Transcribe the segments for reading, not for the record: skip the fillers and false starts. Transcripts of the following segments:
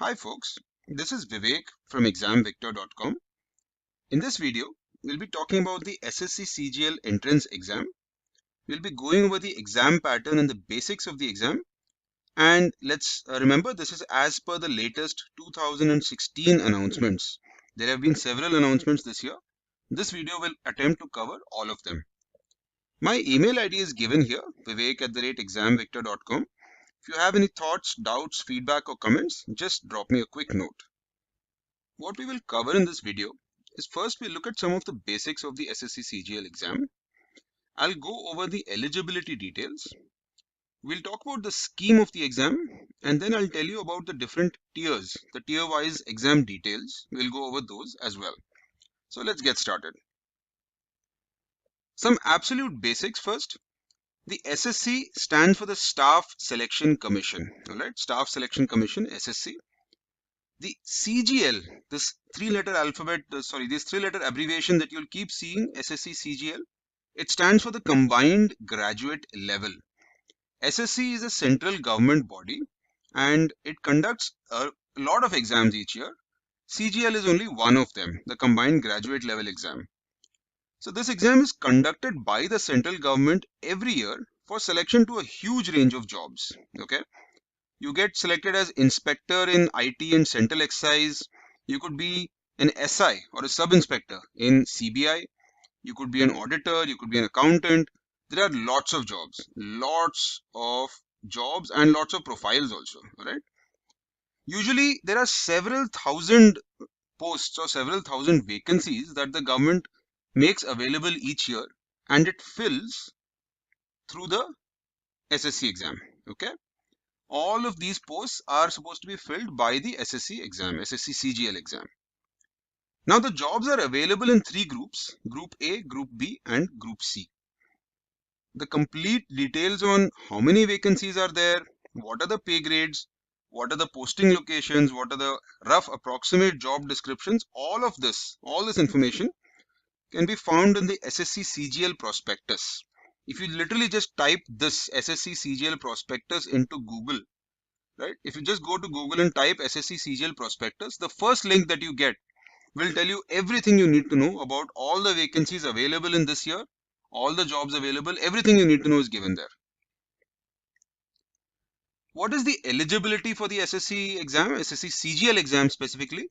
Hi folks, this is Vivek from examvictor.com. In this video, we'll be talking about the SSC CGL entrance exam. We'll be going over the exam pattern and the basics of the exam. And let's remember this is as per the latest 2016 announcements. There have been several announcements this year. This video will attempt to cover all of them. My email ID is given here, vivek@examvictor.com. If you have any thoughts, doubts, feedback or comments, just drop me a quick note. What we will cover in this video is first we'll look at some of the basics of the SSC CGL exam. I'll go over the eligibility details. We'll talk about the scheme of the exam and then I'll tell you about the different tiers, the tier wise exam details. We'll go over those as well. So let's get started. Some absolute basics first. The SSC stands for the Staff Selection Commission. Alright, Staff Selection Commission, SSC. The CGL, this three-letter abbreviation that you'll keep seeing, SSC CGL, it stands for the Combined Graduate Level. SSC is a central government body and it conducts a lot of exams each year. CGL is only one of them, the Combined Graduate Level exam. So this exam is conducted by the central government every year for selection to a huge range of jobs. Okay. You get selected as inspector in IT and central excise. You could be an SI or a sub-inspector in CBI. You could be an auditor. You could be an accountant. There are lots of jobs and lots of profiles also. Right? Usually there are several thousand posts or several thousand vacancies that the government makes available each year and it fills through the SSC exam. Okay. All of these posts are supposed to be filled by the SSC exam, SSC CGL exam. Now the jobs are available in three groups, Group A, Group B and Group C. The complete details on how many vacancies are there, what are the pay grades, what are the posting locations, what are the rough approximate job descriptions, all this information can be found in the SSC CGL prospectus. If you literally just type this SSC CGL prospectus into Google, right? If you just go to Google and type SSC CGL prospectus, the first link that you get will tell you everything you need to know about all the vacancies available in this year, all the jobs available, everything you need to know is given there. What is the eligibility for the SSC exam, SSC CGL exam specifically?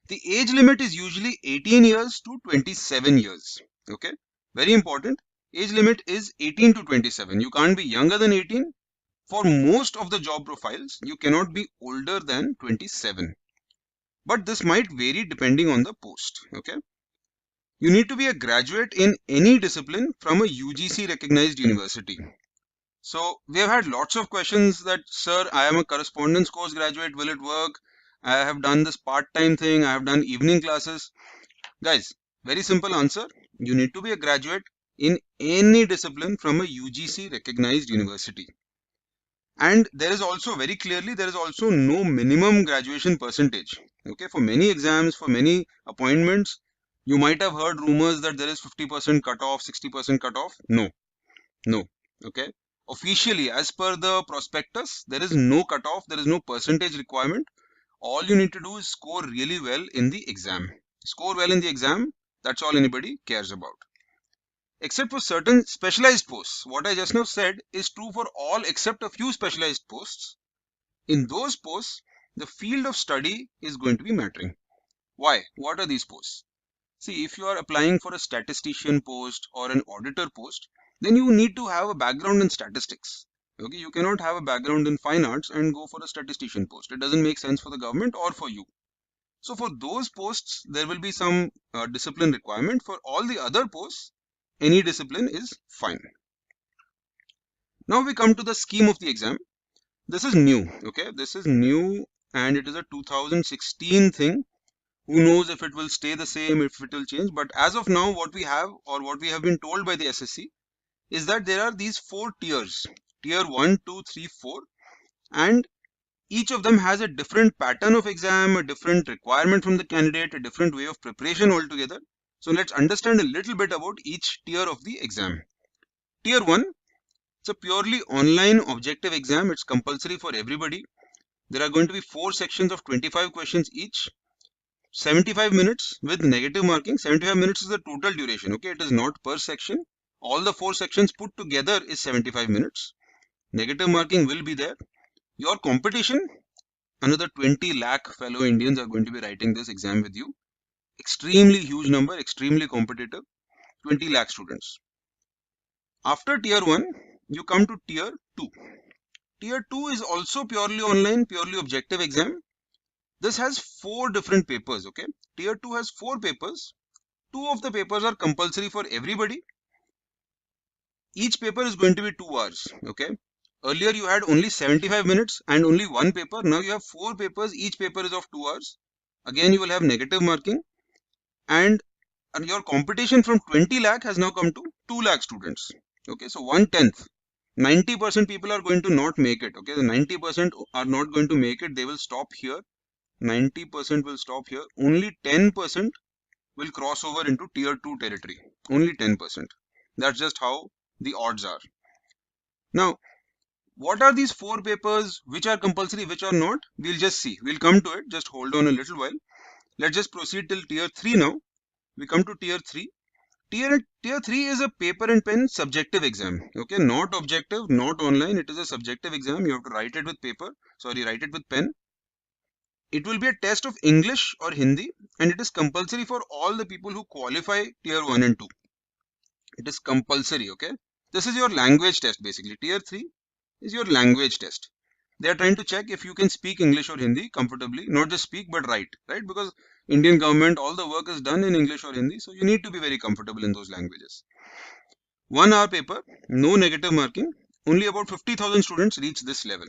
The age limit is usually 18 years to 27 years. Okay, very important. Age limit is 18 to 27. You can't be younger than 18. For most of the job profiles, you cannot be older than 27. But this might vary depending on the post. Okay. You need to be a graduate in any discipline from a UGC recognized university. So we have had lots of questions that, sir, I am a correspondence course graduate. Will it work? I have done this part-time thing. I have done evening classes. Guys, very simple answer. You need to be a graduate in any discipline from a UGC recognized university. And there is also very clearly, there is also no minimum graduation percentage. Okay, for many exams, for many appointments, you might have heard rumors that there is 50% cutoff, 60% cutoff. No. Okay. Officially, as per the prospectus, there is no cutoff, there is no percentage requirement. All you need to do is score really well in the exam. Score well in the exam, that's all anybody cares about. Except for certain specialized posts. What I just now said is true for all except a few specialized posts. In those posts, the field of study is going to be mattering. Why? What are these posts? See, if you are applying for a statistician post or an auditor post, then you need to have a background in statistics. Okay, you cannot have a background in fine arts and go for a statistician post. It doesn't make sense for the government or for you. So for those posts, there will be some discipline requirement. For all the other posts, any discipline is fine. Now we come to the scheme of the exam. This is new. Okay, this is new and it is a 2016 thing. Who knows if it will stay the same, if it will change. But as of now, what we have or what we have been told by the SSC is that there are these 4 tiers. Tier 1, 2, 3, 4. And each of them has a different pattern of exam, a different requirement from the candidate, a different way of preparation altogether. So let's understand a little bit about each tier of the exam. Tier 1, it's a purely online objective exam. It's compulsory for everybody. There are going to be 4 sections of 25 questions each, 75 minutes with negative marking. 75 minutes is the total duration. Okay, it is not per section. All the 4 sections put together is 75 minutes. Negative marking will be there. Your competition, another 20 lakh fellow Indians are going to be writing this exam with you. Extremely huge number, extremely competitive. 20 lakh students. After tier 1, you come to tier 2. Tier 2 is also purely online, purely objective exam. This has 4 different papers, okay? Tier 2 has 4 papers. 2 of the papers are compulsory for everybody. Each paper is going to be 2 hours, okay? Earlier you had only 75 minutes and only 1 paper. Now you have 4 papers. Each paper is of 2 hours. Again, you will have negative marking. And your competition from 20 lakh has now come to 2 lakh students. Okay, so 1/10. 90% people are going to not make it. Okay, the 90% are not going to make it. They will stop here. 90% will stop here. Only 10% will cross over into tier 2 territory. Only 10%. That's just how the odds are. Now, what are these 4 papers? Which are compulsory, which are not? We'll just see. We'll come to it. Just hold on a little while. Let's just proceed till tier 3 now. We come to tier 3. Tier 3 is a paper and pen subjective exam. Okay, not objective, not online. It is a subjective exam. You have to write it with paper. Sorry, write it with pen. It will be a test of English or Hindi, and it is compulsory for all the people who qualify tier 1 and 2. It is compulsory, okay? This is your language test basically. Tier 3 is your language test. They are trying to check if you can speak English or Hindi comfortably, not just speak but write, right? Because Indian government, all the work is done in English or Hindi, so you need to be very comfortable in those languages. 1 hour paper, no negative marking. Only about 50,000 students reach this level.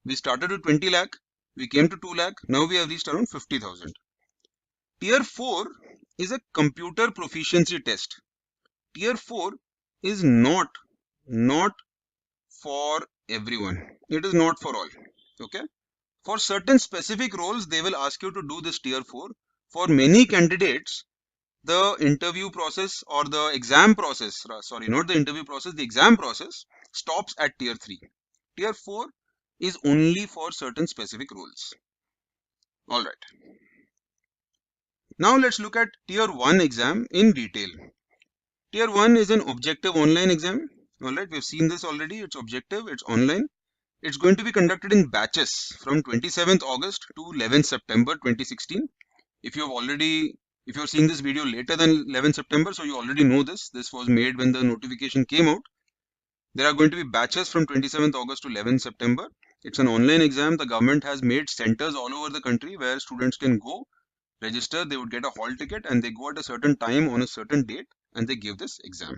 We started with 20 lakh, we came to 2 lakh, now we have reached around 50,000. Tier 4 is a computer proficiency test. Tier 4 is not for everyone. It is not for all. Okay. For certain specific roles, they will ask you to do this tier 4. For many candidates, the interview process or the exam process, sorry, not the interview process, the exam process stops at tier 3. Tier 4 is only for certain specific roles. All right. Now let's look at tier 1 exam in detail. Tier 1 is an objective online exam. All right, we've seen this already. It's objective, it's online. It's going to be conducted in batches from 27th August to 11th September 2016. If you're seeing this video later than 11th September, so you already know this. This was made when the notification came out. There are going to be batches from 27th August to 11th September. It's an online exam. The government has made centers all over the country where students can go, register, they would get a hall ticket and they go at a certain time on a certain date and they give this exam.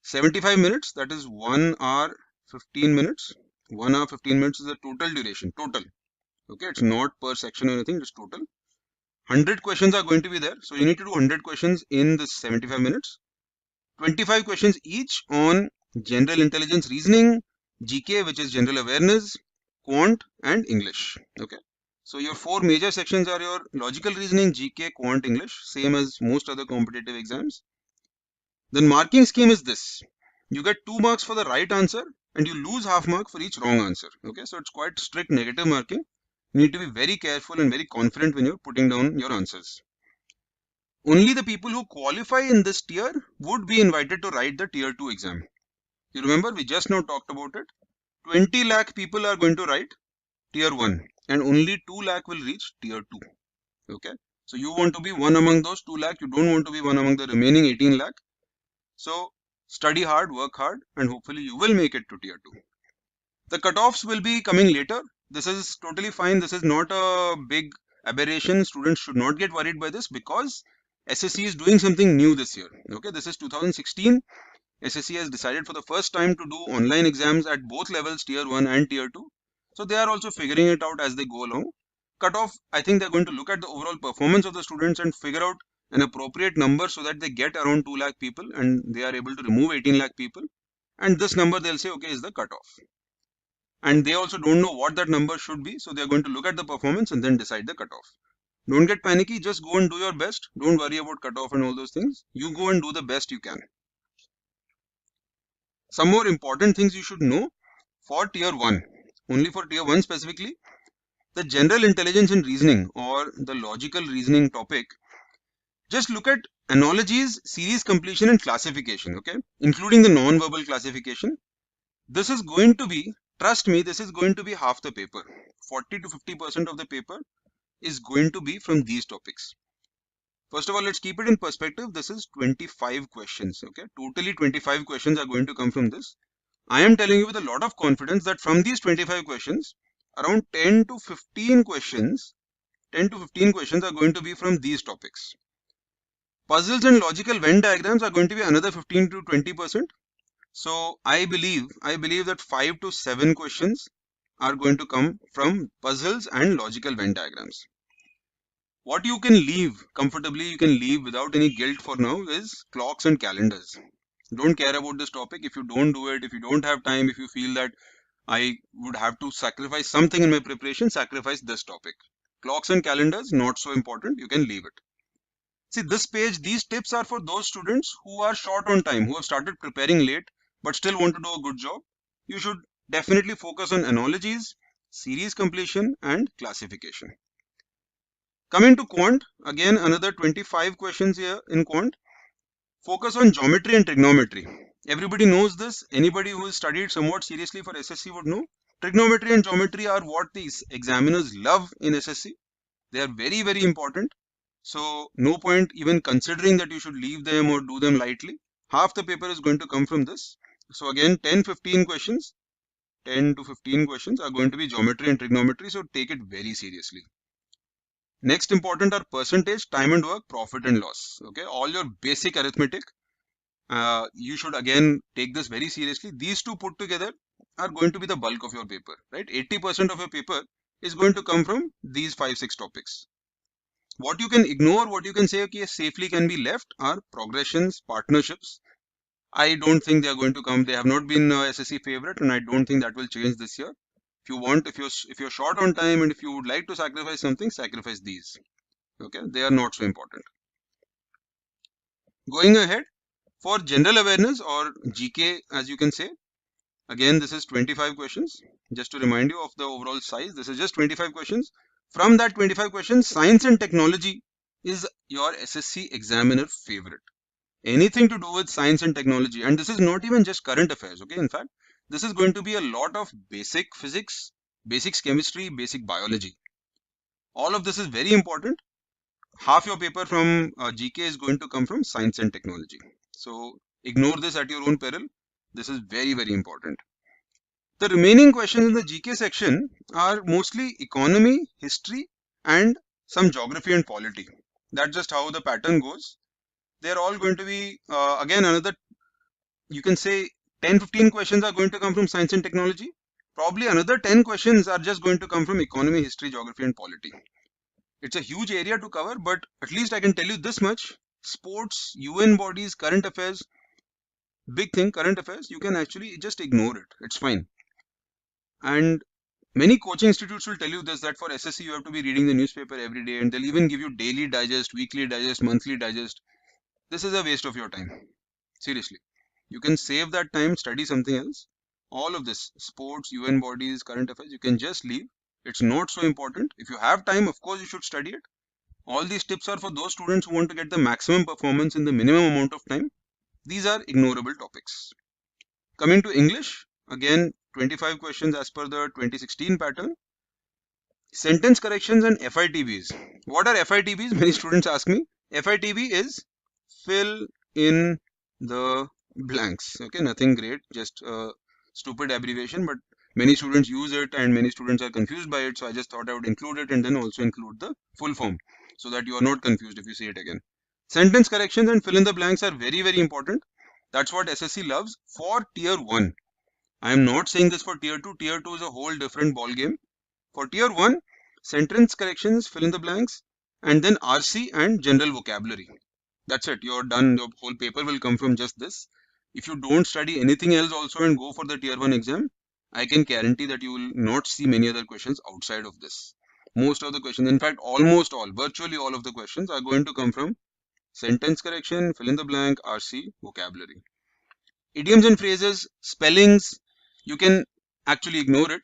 75 minutes, that is 1 hour 15 minutes. 1 hour 15 minutes is the total duration, total. Okay, it's not per section or anything, it's total. 100 questions are going to be there. So you need to do 100 questions in this 75 minutes. 25 questions each on general intelligence reasoning, GK, which is general awareness, quant and English. Okay. So your 4 major sections are your logical reasoning, GK, quant, English, same as most other competitive exams. Then marking scheme is this. You get 2 marks for the right answer and you lose half mark for each wrong answer. Okay, so it's quite strict negative marking. You need to be very careful and very confident when you're putting down your answers. Only the people who qualify in this tier would be invited to write the tier 2 exam. You remember we just now talked about it. 20 lakh people are going to write tier 1 and only 2 lakh will reach tier 2. Okay, so you want to be one among those 2 lakh. You don't want to be one among the remaining 18 lakh. So study hard, work hard, and hopefully you will make it to tier 2. The cutoffs will be coming later. This is totally fine. This is not a big aberration. Students should not get worried by this because SSC is doing something new this year. Okay, this is 2016. SSC has decided for the first time to do online exams at both levels, tier 1 and tier 2. So they are also figuring it out as they go along. Cutoff, I think they're going to look at the overall performance of the students and figure out an appropriate number so that they get around 2 lakh people and they are able to remove 18 lakh people. And this number they'll say, okay, is the cutoff. And they also don't know what that number should be. So they're going to look at the performance and then decide the cutoff. Don't get panicky. Just go and do your best. Don't worry about cutoff and all those things. You go and do the best you can. Some more important things you should know for tier 1. Only for tier 1 specifically. the general intelligence and reasoning or the logical reasoning topic, just look at analogies, series completion and classification, okay, including the non-verbal classification. This is going to be, trust me, this is going to be half the paper. 40 to 50% of the paper is going to be from these topics. First of all, let's keep it in perspective. This is 25 questions, okay? Totally 25 questions are going to come from this. I am telling you with a lot of confidence that from these 25 questions, around 10 to 15 questions, 10 to 15 questions are going to be from these topics. Puzzles and logical Venn diagrams are going to be another 15 to 20%. So I believe that 5 to 7 questions are going to come from puzzles and logical Venn diagrams. What you can leave comfortably, you can leave without any guilt for now, is clocks and calendars. Don't care about this topic. If you don't do it, if you don't have time, if you feel that I would have to sacrifice something in my preparation, sacrifice this topic. Clocks and calendars, not so important. You can leave it. See, this page, these tips are for those students who are short on time, who have started preparing late, but still want to do a good job. You should definitely focus on analogies, series completion, and classification. Coming to quant, again another 25 questions here in quant. Focus on geometry and trigonometry. Everybody knows this. Anybody who has studied somewhat seriously for SSC would know. Trigonometry and geometry are what these examiners love in SSC. They are very, very important. So no point even considering that you should leave them or do them lightly. Half the paper is going to come from this. So again, 10-15 questions, 10 to 15 questions are going to be geometry and trigonometry. So take it very seriously. Next important are percentage, time and work, profit and loss. Okay, all your basic arithmetic. You should again take this very seriously. These two put together are going to be the bulk of your paper, right? 80% of your paper is going to come from these 5-6 topics. What you can ignore, what you can say, okay, safely can be left are progressions, partnerships. I don't think they are going to come. They have not been SSC favorite, and I don't think that will change this year. If you want, if you're short on time and if you would like to sacrifice something, sacrifice these. Okay, they are not so important. Going ahead, for general awareness or GK, as you can say, again this is 25 questions. Just to remind you of the overall size, this is just 25 questions. From that 25 questions, science and technology is your SSC examiner favorite. Anything to do with science and technology, and this is not even just current affairs, okay? In fact, this is going to be a lot of basic physics, basics chemistry, basic biology. All of this is very important. Half your paper from GK is going to come from science and technology. So ignore this at your own peril. This is very, very important. The remaining questions in the GK section are mostly economy, history, and some geography and polity. That's just how the pattern goes. They're all going to be, again, another, you can say 10-15 questions are going to come from science and technology. Probably another 10 questions are just going to come from economy, history, geography, and polity. It's a huge area to cover, but at least I can tell you this much. Sports, UN bodies, current affairs, big thing, current affairs, you can actually just ignore it. It's fine. And many coaching institutes will tell you this, that for SSC you have to be reading the newspaper every day, and they'll even give you daily digest, weekly digest, monthly digest. This is a waste of your time. Seriously. You can save that time, study something else. All of this, sports, UN bodies, current affairs, you can just leave. It's not so important. If you have time, of course, you should study it. All these tips are for those students who want to get the maximum performance in the minimum amount of time. These are ignorable topics. Coming to English, again, 25 questions as per the 2016 pattern. Sentence corrections and FITBs. What are FITBs? Many students ask me. FITB is fill in the blanks. Okay, nothing great, just a stupid abbreviation, but many students use it and many students are confused by it. So I just thought I would include it and then also include the full form so that you are not confused if you see it again. Sentence corrections and fill in the blanks are very, very important. That's what SSC loves for tier 1. I am not saying this for tier 2. Tier 2 is a whole different ball game. For tier 1, sentence corrections, fill in the blanks, and then RC and general vocabulary. That's it. You're done. Your whole paper will come from just this. If you don't study anything else also and go for the tier 1 exam, I can guarantee that you will not see many other questions outside of this. Most of the questions, in fact, almost all, virtually all of the questions are going to come from sentence correction, fill in the blank, RC, vocabulary. Idioms and phrases, spellings, you can actually ignore it.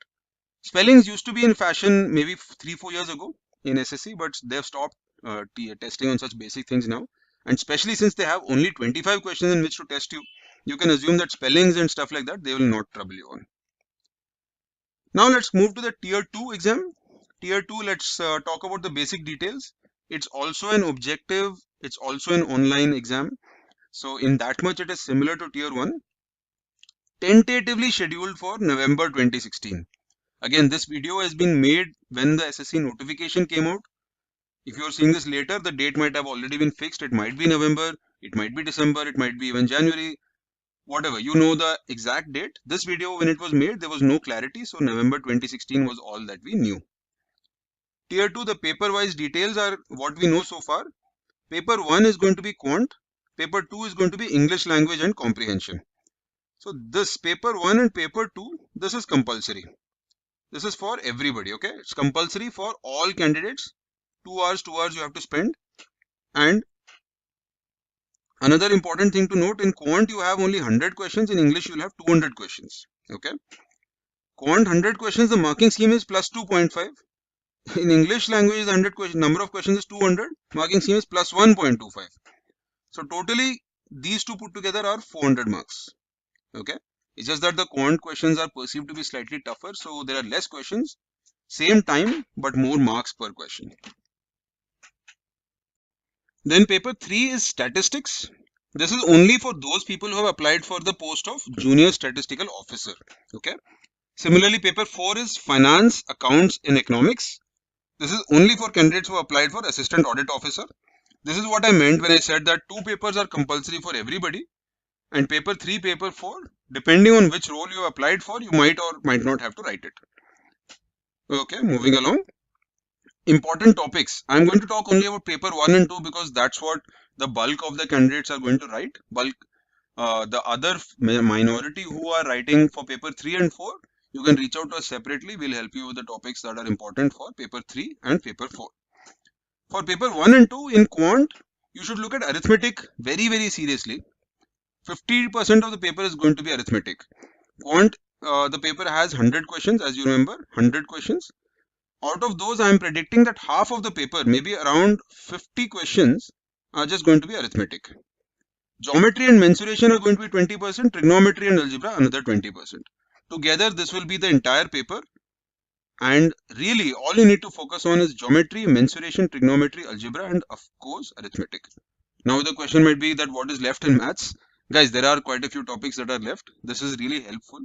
Spellings used to be in fashion maybe 3-4 years ago in SSC, but they've stopped testing on such basic things now. And especially since they have only 25 questions in which to test you, you can assume that spellings and stuff like that, they will not trouble you on. Now let's move to the tier 2 exam. Tier 2, let's talk about the basic details. It's also an objective, it's also an online exam. So in that much it is similar to tier 1. Tentatively scheduled for November 2016. Again, this video has been made when the SSC notification came out. If you are seeing this later, the date might have already been fixed. It might be November, it might be December, it might be even January, whatever. You know the exact date. This video, when it was made, there was no clarity. So November 2016 was all that we knew. Tier 2, the paper-wise details are what we know so far. Paper 1 is going to be quant. Paper 2 is going to be English language and comprehension. So this paper 1 and paper 2, this is compulsory. This is for everybody, okay? It's compulsory for all candidates. 2 hours you have to spend. And another important thing to note, in quant you have only 100 questions, in English you'll have 200 questions, okay? Quant 100 questions, the marking scheme is plus 2.5. In English language, the 100 question number of questions is 200, marking scheme is plus 1.25. So totally these two put together are 400 marks, okay? It's just that the quant questions are perceived to be slightly tougher, so there are less questions, same time, but more marks per question. Then paper 3 is statistics. This is only for those people who have applied for the post of junior statistical officer, okay? Similarly, paper 4 is finance, accounts and economics. This is only for candidates who applied for assistant audit officer. This is what I meant when I said that 2 papers are compulsory for everybody, and paper 3, paper 4, depending on which role you applied for, you might or might not have to write it. Okay, moving along. Important topics. I'm going to talk only about paper 1 and 2 because that's what the bulk of the candidates are going to write. The other minority who are writing for paper 3 and 4, you can reach out to us separately. We'll help you with the topics that are important for paper 3 and paper 4. For paper 1 and 2 in quant, you should look at arithmetic very, very seriously. 50% of the paper is going to be arithmetic. Quant, the paper has 100 questions, as you remember, 100 questions. Out of those, I am predicting that half of the paper, maybe around 50 questions, are just going to be arithmetic. Geometry and mensuration are going to be 20%, trigonometry and algebra another 20%. Together, this will be the entire paper. And really, all you need to focus on is geometry, mensuration, trigonometry, algebra, and of course, arithmetic. Now, the question might be that what is left in maths? Guys, there are quite a few topics that are left. This is really helpful.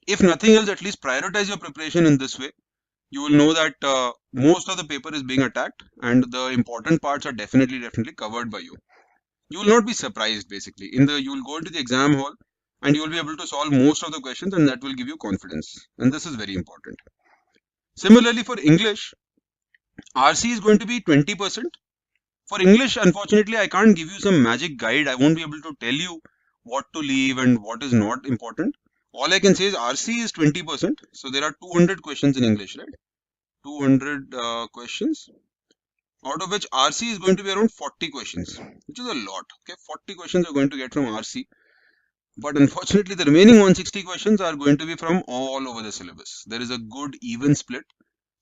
If nothing else, at least prioritize your preparation in this way. You will know that most of the paper is being attacked and the important parts are definitely covered by you. You will not be surprised basically. You will go into the exam hall and you will be able to solve most of the questions, and that will give you confidence. And this is very important. Similarly, for English, RC is going to be 20%. For English, unfortunately, I can't give you some magic guide. I won't be able to tell you what to leave and what is not important. All I can say is RC is 20%. So there are 200 questions in English, right? 200 questions, out of which RC is going to be around 40 questions, which is a lot. Okay, 40 questions are going to get from RC. But unfortunately, the remaining 160 questions are going to be from all over the syllabus. There is a good even split.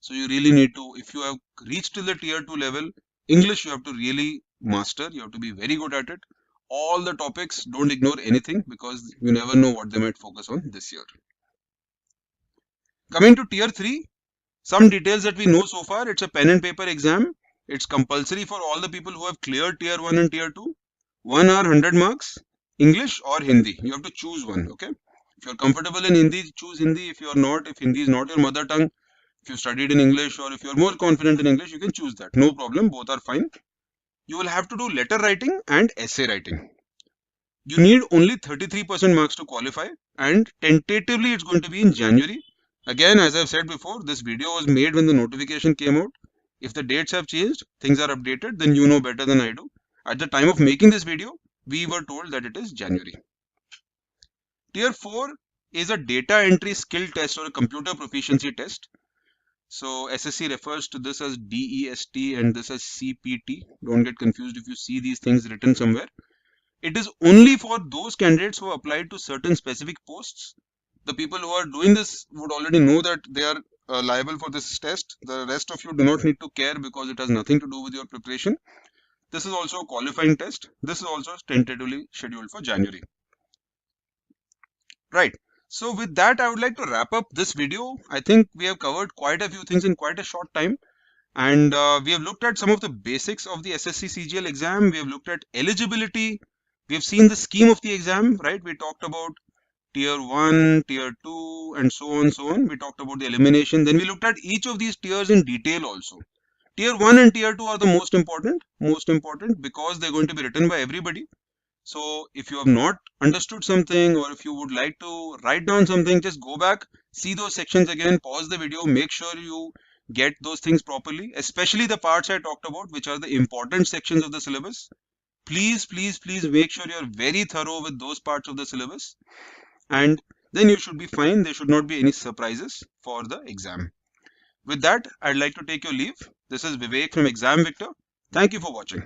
So you really need to, if you have reached to the tier 2 level, English you have to really master. You have to be very good at it. All the topics, don't ignore anything because you never know what they might focus on this year. Coming to tier 3, some details that we know so far. It's a pen and paper exam. It's compulsory for all the people who have cleared tier 1 and tier 2. 1 hour, 100 marks. English or Hindi. You have to choose one, okay? If you're comfortable in Hindi, choose Hindi. If you're not, if Hindi is not your mother tongue, if you studied in English or if you're more confident in English, you can choose that. No problem, both are fine. You will have to do letter writing and essay writing. You need only 33% marks to qualify, and tentatively it's going to be in January. Again, as I've said before, this video was made when the notification came out. If the dates have changed, things are updated, then you know better than I do. At the time of making this video, we were told that it is January. Tier 4 is a data entry skill test or a computer proficiency test. So SSC refers to this as DEST and this as CPT. Don't get confused if you see these things written somewhere. It is only for those candidates who applied to certain specific posts. The people who are doing this would already know that they are liable for this test. The rest of you do not need to care because it has nothing to do with your preparation. This is also a qualifying test. This is also tentatively scheduled for January. Right. So with that, I would like to wrap up this video. I think we have covered quite a few things in quite a short time. And we have looked at some of the basics of the SSC CGL exam. We have looked at eligibility. We have seen the scheme of the exam, right? We talked about tier 1, tier 2, and so on, so on. We talked about the elimination. Then we looked at each of these tiers in detail also. Tier 1 and tier 2 are the most important because they're going to be written by everybody. So if you have not understood something or if you would like to write down something, just go back, see those sections again, pause the video, make sure you get those things properly, especially the parts I talked about, which are the important sections of the syllabus. Please, please, please make sure you're very thorough with those parts of the syllabus, and then you should be fine. There should not be any surprises for the exam. With that, I'd like to take your leave. This is Vivek from Exam Victor. Thank you for watching.